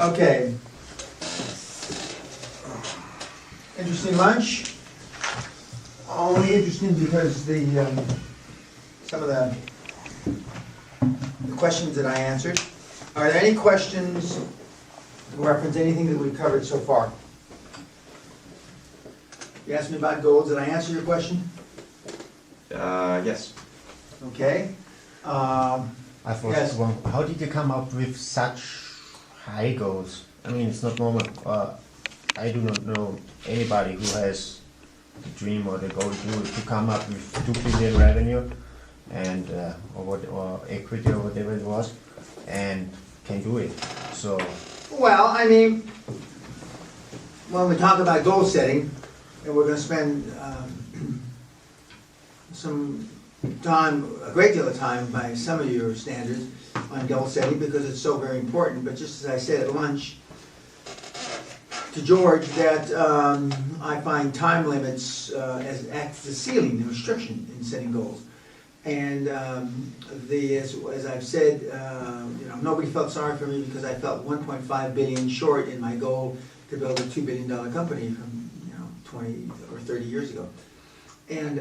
Okay. Interesting lunch. Only interesting because the some of the questions that I answered. Are there any questions reference anything that we've covered so far? You asked me about goals. Did I answer your question? Yes. Okay. I thought, Yes. well, how did you come up with such high goals? I mean, it's not normal. I do not know anybody who has the dream or the goal to come up with 2 billion revenue and or equity or whatever it was, and can do it. So. Well, I mean, when we talk about goal setting, and we're going to spend some time, a great deal of time by some of your standards, on goal setting because it's so very important. But just as I said at lunch to George, that I find time limits as a ceiling, the restriction in setting goals. And as I've said, nobody felt sorry for me because I felt 1.5 billion short in my goal to build a $2 billion company from 20 or 30 years ago. And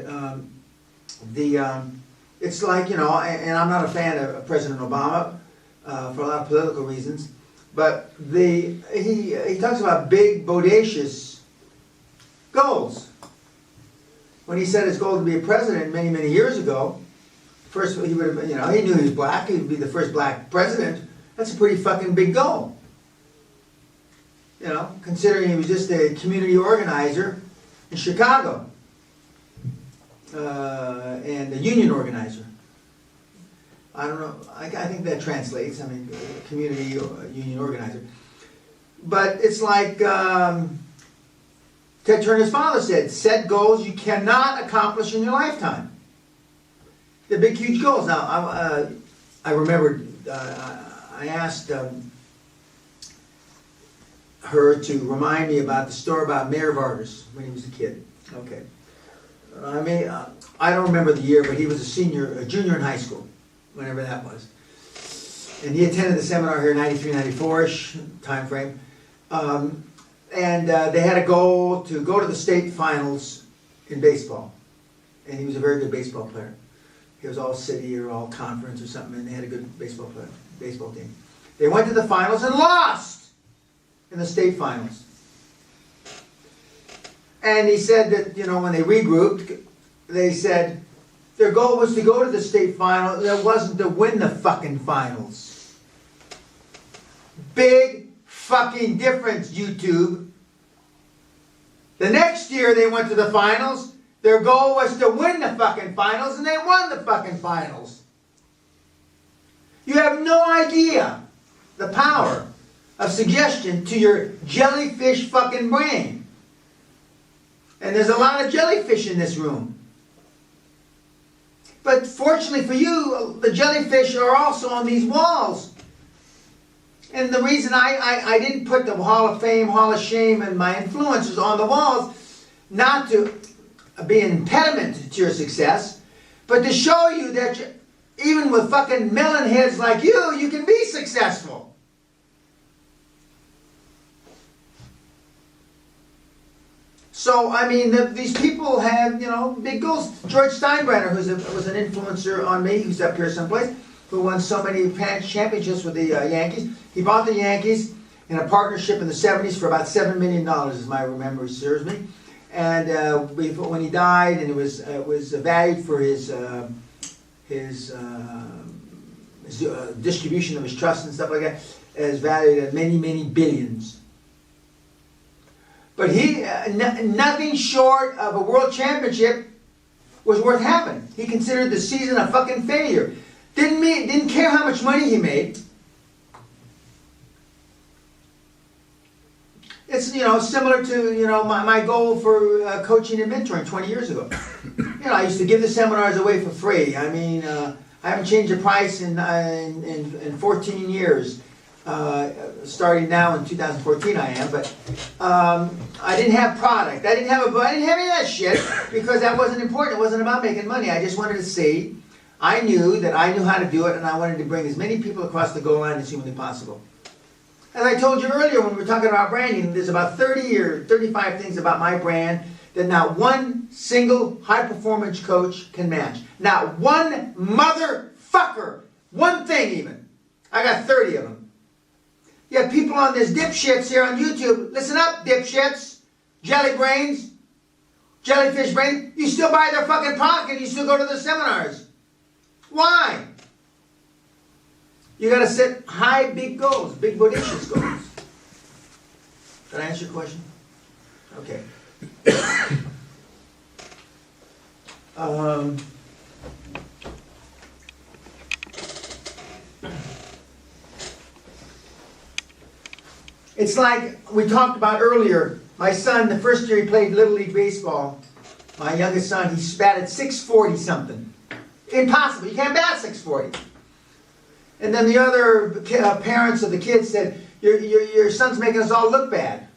it's like, and I'm not a fan of President Obama for a lot of political reasons, but he talks about big, bodacious goals. When he set his goal to be a president many, many years ago, first he would have, he knew he was black, he would be the first black president. That's a pretty fucking big goal. Considering he was just a community organizer in Chicago. And a union organizer. I don't know, I think that translates, community union organizer. But it's like Ted Turner's father said, set goals you cannot accomplish in your lifetime. The big, huge goals. Now, I remembered, I asked her to remind me about the story about Mayor Vargas when he was a kid. Okay. I don't remember the year, but he was a junior in high school, whenever that was. And he attended the seminar here, 93, 94-ish time frame. And they had a goal to go to the state finals in baseball. And he was a very good baseball player. He was all city or all conference or something, and they had a good baseball team. They went to the finals and lost in the state finals. And he said that, when they regrouped, they said their goal was to go to the state final. It wasn't to win the fucking finals. Big fucking difference, YouTube. The next year they went to the finals. Their goal was to win the fucking finals, and they won the fucking finals. You have no idea the power of suggestion to your jellyfish fucking brain. And there's a lot of jellyfish in this room. But fortunately for you, the jellyfish are also on these walls. And the reason I didn't put the Hall of Fame, Hall of Shame, and my influences on the walls, not to be an impediment to your success, but to show you that even with fucking melon heads like you can be successful. So, these people have, big goals. George Steinbrenner, who was an influencer on me, who's up here someplace, who won so many championships with the Yankees. He bought the Yankees in a partnership in the 70s for about $7 million, as my memory serves me. And when he died, and it was valued for his distribution of his trust and stuff like that, is valued at many, many billions. But nothing short of a world championship was worth having. He considered the season a fucking failure. Didn't care how much money he made. It's similar to my goal for coaching and mentoring 20 years ago. I used to give the seminars away for free. I haven't changed the price in 14 years. Starting now in 2014 I am, but I didn't have product. I didn't have any of that shit because that wasn't important. It wasn't about making money. I just wanted to see. I knew that I knew how to do it, and I wanted to bring as many people across the goal line as humanly possible. As I told you earlier when we were talking about branding, there's about 30 or 35 things about my brand that not one single high-performance coach can match. Not one motherfucker. One thing even. I got 30 of them. You have people on this dipshits here on YouTube. Listen up, dipshits. Jelly brains. Jellyfish brains. You still buy their fucking pocket. You still go to the seminars. Why? You gotta set high, big goals. Big, bodacious goals. Did I answer your question? Okay. It's like we talked about earlier. My son, the first year he played Little League Baseball, my youngest son, he batted 640 something. Impossible. You can't bat 640. And then the other parents of the kids said, your son's making us all look bad.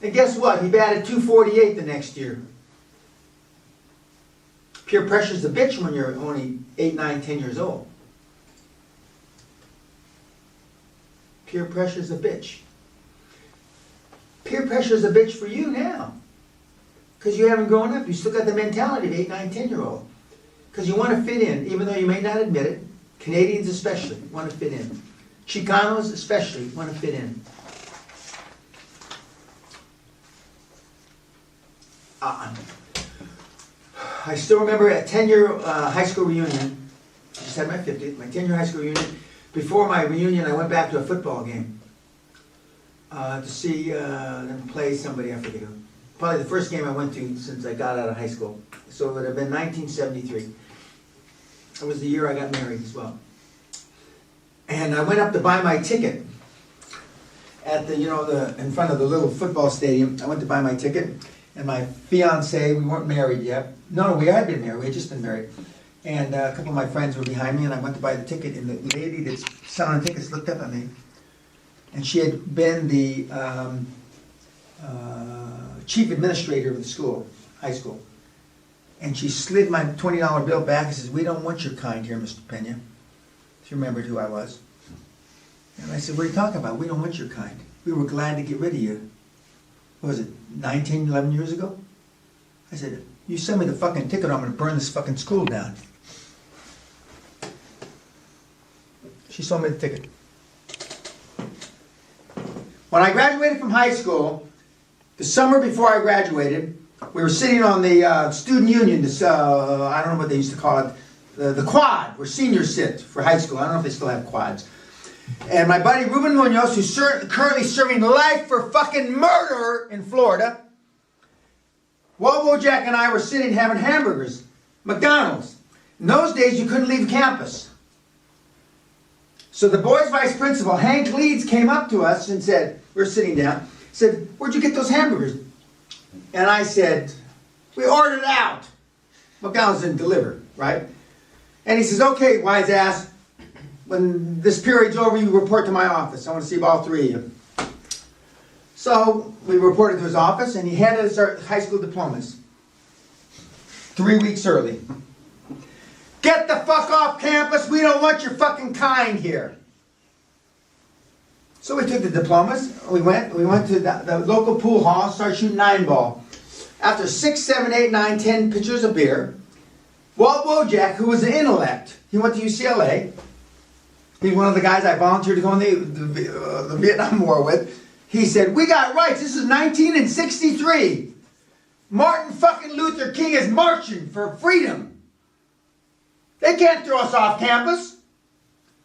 And guess what? He batted 248 the next year. Peer pressure's a bitch when you're only 8, 9, 10 years old. Peer pressure's a bitch. Peer pressure's a bitch for you now. Because you haven't grown up. You still got the mentality of 8, 9, 10-year-old. Because you want to fit in, even though you may not admit it. Canadians especially want to fit in. Chicanos especially want to fit in. I still remember a 10-year high school reunion. I just had my 50th, my 10-year high school reunion. Before my reunion, I went back to a football game to see them play somebody, I forget who. Probably the first game I went to since I got out of high school. So it would have been 1973. It was the year I got married as well. And I went up to buy my ticket at the, in front of the little football stadium. I went to buy my ticket, and my fiance, we weren't married yet. No, we had been married. We had just been married. And a couple of my friends were behind me, and I went to buy the ticket, and the lady that's selling tickets looked up at me. And she had been the chief administrator of the school, high school. And she slid my $20 bill back and says, "We don't want your kind here, Mr. Peña." She remembered who I was. And I said, "What are you talking about? We don't want your kind. We were glad to get rid of you." What was it, 19, 11 years ago? I said, "You send me the fucking ticket or I'm going to burn this fucking school down." She sold me the ticket. When I graduated from high school, the summer before I graduated, we were sitting on the student union, this, I don't know what they used to call it, the quad, where seniors sit for high school. I don't know if they still have quads. And my buddy Ruben Munoz, who's currently serving life for fucking murder in Florida, Walt Wojak and I were sitting having hamburgers, McDonald's. In those days, you couldn't leave campus. So the boys' vice principal, Hank Leeds, came up to us and said, we were sitting down, said, "Where'd you get those hamburgers?" And I said, "We ordered out." McDonald's didn't deliver, right? And he says, "Okay, wise ass, when this period's over, you report to my office. I want to see all three of you." So we reported to his office, and he handed us our high school diplomas 3 weeks early. "Get the fuck off campus. We don't want your fucking kind here." So we took the diplomas. We went to the local pool hall, started shooting 9-ball. After 6, 7, 8, 9, 10 pitchers of beer, Walt Wojak, who was an intellect, he went to UCLA. He's one of the guys I volunteered to go in the Vietnam War with. He said, "We got rights. This is 1963. Martin fucking Luther King is marching for freedom. They can't throw us off campus."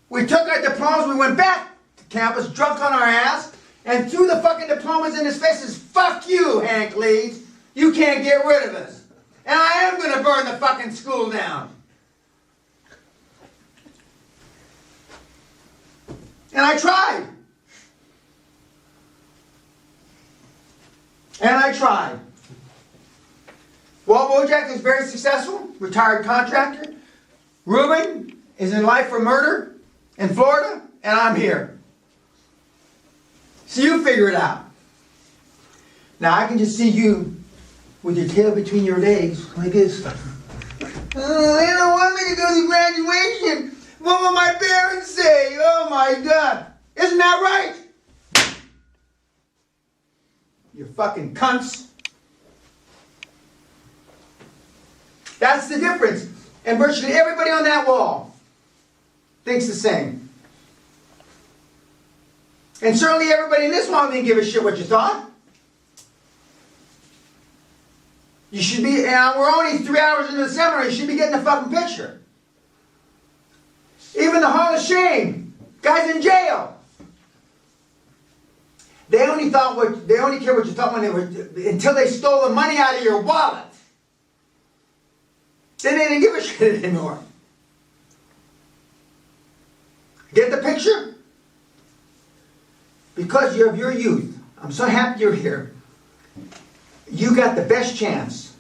We took our diplomas, we went back to campus, drunk on our ass, and threw the fucking diplomas in his faces. "Fuck you, Hank Leeds. You can't get rid of us. And I am going to burn the fucking school down." And I tried. And I tried. Walt Wojak is very successful, retired contractor. Ruben is in life for murder in Florida, and I'm here. So you figure it out. Now I can just see you with your tail between your legs, like this. "Oh, they don't want me to go to graduation. What will my parents say? Oh my God. You fucking cunts. That's the difference. And virtually everybody on that wall thinks the same. And certainly everybody in this wall didn't give a shit what you thought. You should be, we're only 3 hours into the seminar, you should be getting the fucking picture. Even the Hall of Shame, guys in jail. They only care what you thought when they were, until they stole the money out of your wallet. Then they didn't give a shit anymore. Get the picture? Because of your youth, I'm so happy you're here. You got the best chance.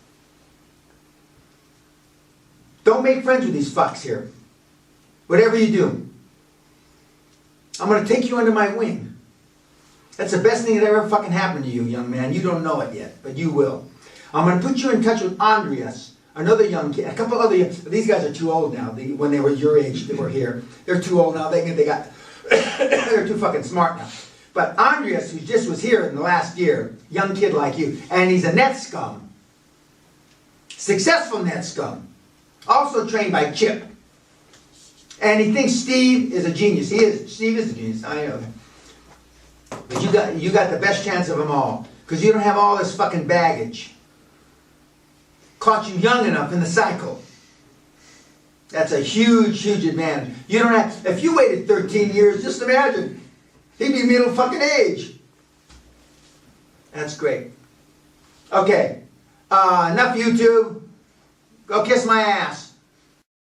Don't make friends with these fucks here. Whatever you do. I'm going to take you under my wing. That's the best thing that ever fucking happened to you, young man. You don't know it yet, but you will. I'm going to put you in touch with Andreas, another young kid, a couple other, these guys are too old now. When they were your age, they were here. They're too old now. They're too fucking smart now. But Andreas, who just was here in the last year, young kid like you, and he's a net scum. Successful net scum. Also trained by Chip. And he thinks Steve is a genius. He is. Steve is a genius. I know. But you got the best chance of them all. Because you don't have all this fucking baggage. Caught you young enough in the cycle. That's a huge, huge advantage. You don't have, if you waited 13 years, just imagine. He'd be middle fucking age. That's great. Okay. Enough YouTube. Go kiss my ass.